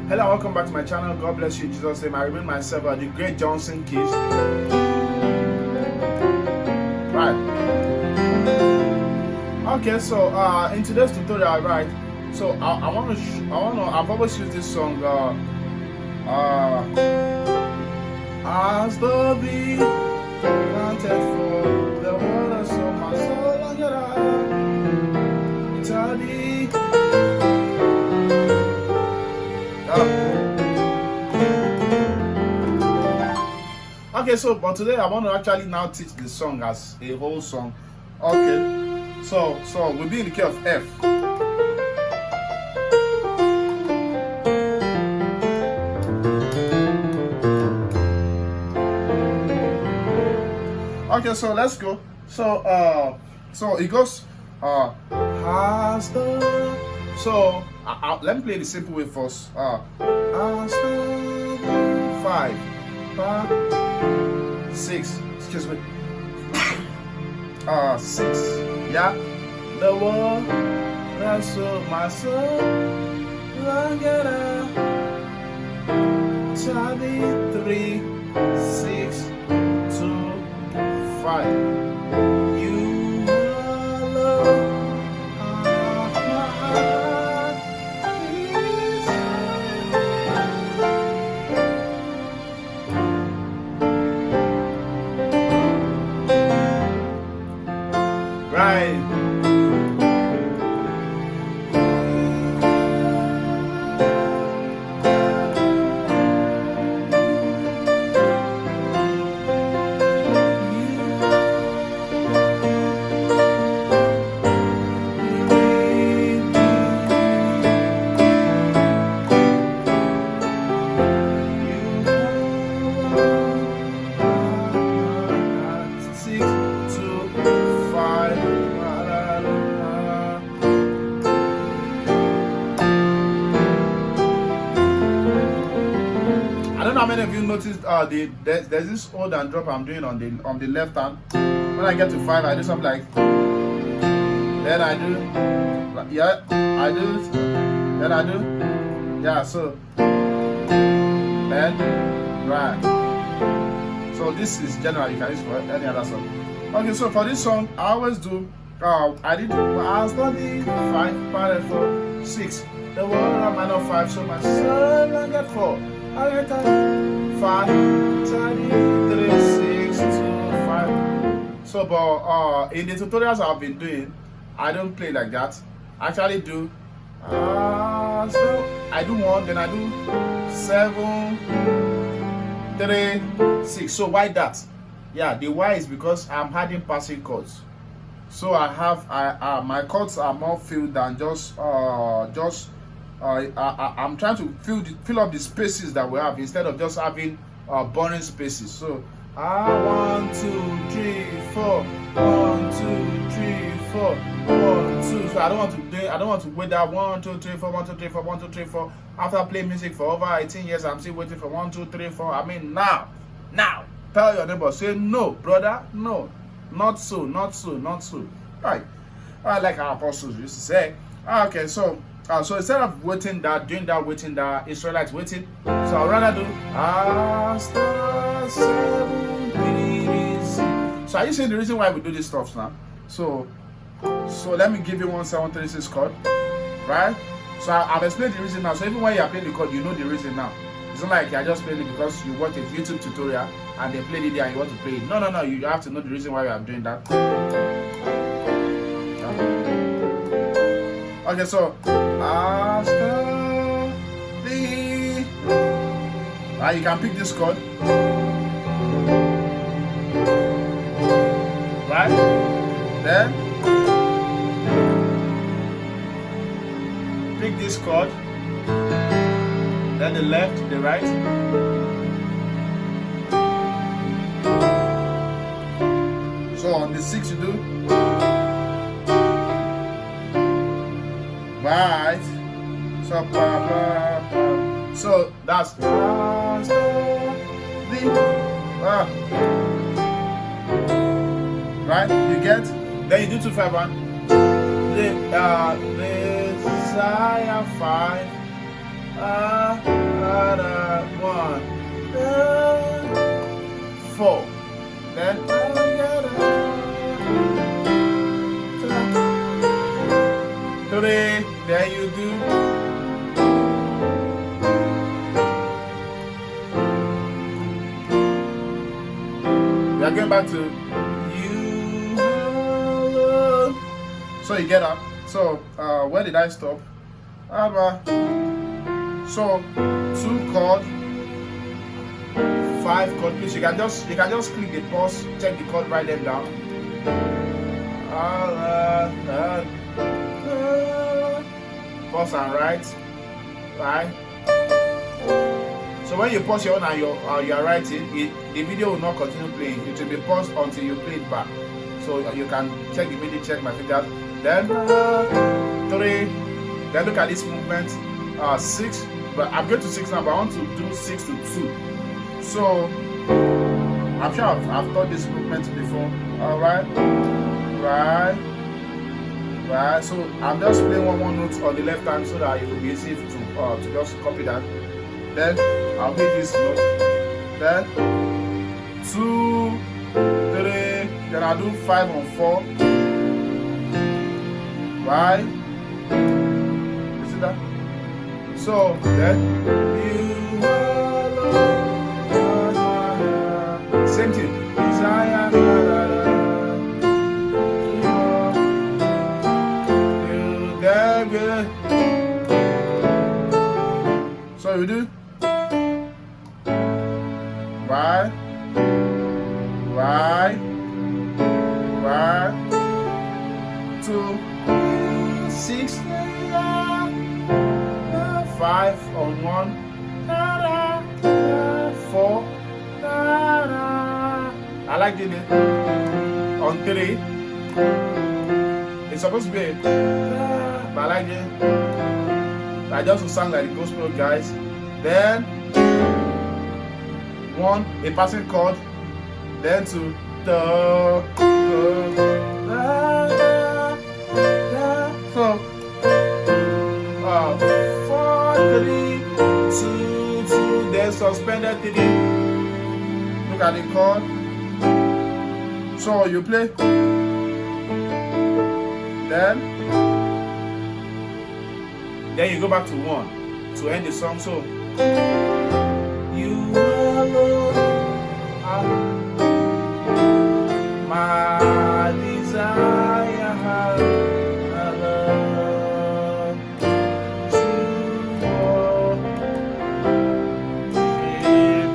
Hello and welcome back to my channel. God bless you in Jesus' name. I remain myself, the great Johnsonkeyz. Right. Okay, so in today's tutorial, right? So I've always used this song. As the bee planted for the water, so my soul and your eternity. Okay, so but today I want to actually now teach the song as a whole song. Okay, so we'll be in the key of F. Okay, so let's go. So it goes as the. So let me play the simple way first. As the 5, 6. Excuse me. 6. Yeah. The one that so my soul longer. 3, 6, 2, 5. You alone are my peace. Right. I don't know how many of you noticed there's this hold and drop I'm doing on the left hand. When I get to 5, I do something like, then I do, yeah, I do, then I do, yeah. So then right. So this is general. You can use for any other song. Okay, so for this song, I always do. I did as the 5, 6. The one minor 5, so my son I get 4. I get 5, 3, 6, 2, 5. So, but in the tutorials I've been doing, I don't play like that. I actually do. So I do 1, then I do 7, 3, 6. So why that? Yeah, the why is because I'm adding passing chords. So I have my chords are more filled than just I'm trying to fill up the spaces that we have instead of just having boring spaces. So 1, 2, 3, 4, 1, 2, 3, 4, 1, 2. So I don't want to wait that 1, 2, 3, 4, 1, 2, 3, 4, 1, 2, 3, 4. After playing music for over 18 years, I'm still waiting for 1, 2, 3, 4. I mean now, tell your neighbor, say no, brother, no, not so. Right. Like our apostles used to say. Okay, so instead of doing that, Israelites waiting. So I'd rather do star 7, 3, 6. So are you seeing the reason why we do these stuff now? So let me give you 1 7 3 6 chord, right? So I've explained the reason now. So even when you are playing the chord, you know the reason now. It's not like you're just playing it because you watch a YouTube tutorial and they played it there and you want to play it. No. You have to know the reason why you are doing that. Okay, so after the you can pick this chord, right? Then pick this chord, then the left, the right. So on the 6 you do right. So that's right. You get. Then you do 2 5 1. Desire 5. 1, 4. Then 3. Then you do. We are going back to you. So you get up. So where did I stop? So 2 chord, 5 chord. Please, you can just click the pause, check the chord, write them down. Pause and write. Right. So when you pause your own and you are writing, the video will not continue playing. It will be paused until you play it back. So you can check the video, check my fingers. Then 3. Then look at this movement. 6. But I'm going to 6 now, but I want to do 6 to 2. So I'm sure I've taught this movement before. Alright. Right. So I'm just playing one more note on the left hand so that it will be easy to just copy that. Then I'll hit this note. Then 2, 3. Then I'll do 5 on 4. Right. You see that? So then you alone. Same thing. Desire. So we do right, 2, 6, 5 on 1, 4. I like doing it on 3. It's supposed to be, but I like it. I just sound like the gospel guys. Then 1, a passing chord. Then 2, so 4, 3, 2, 2. Then suspended 3. Look at the chord. So you play. Then you go back to 1 to end the song. So you alone are my desire. I love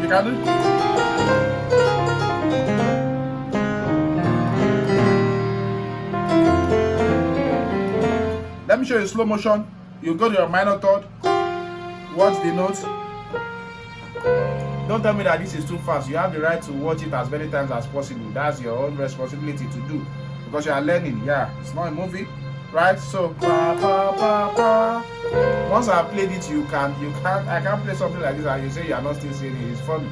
you can do. Let me show you slow motion. You go to your minor third, watch the notes. Don't tell me that this is too fast. You have the right to watch it as many times as possible. That's your own responsibility to do because you are learning. Yeah, it's not a movie, right? So once I played it, you can't. I can't play something like this and you say you are not still saying it. It's funny,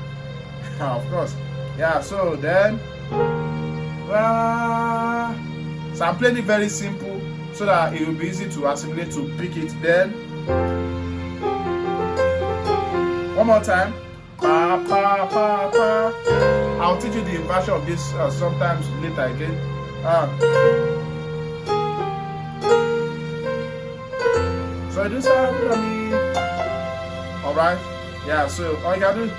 of course. Yeah. So then, so I'm playing it very simple, so that it will be easy to assimilate, to pick it. Then one more time. I'll teach you the inversion of this sometimes later again. So I do something. Alright? Yeah, so all you gotta do.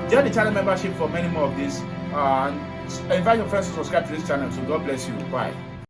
Join the channel membership for many more of this. And invite your friends to subscribe to this channel. So God bless you. Bye.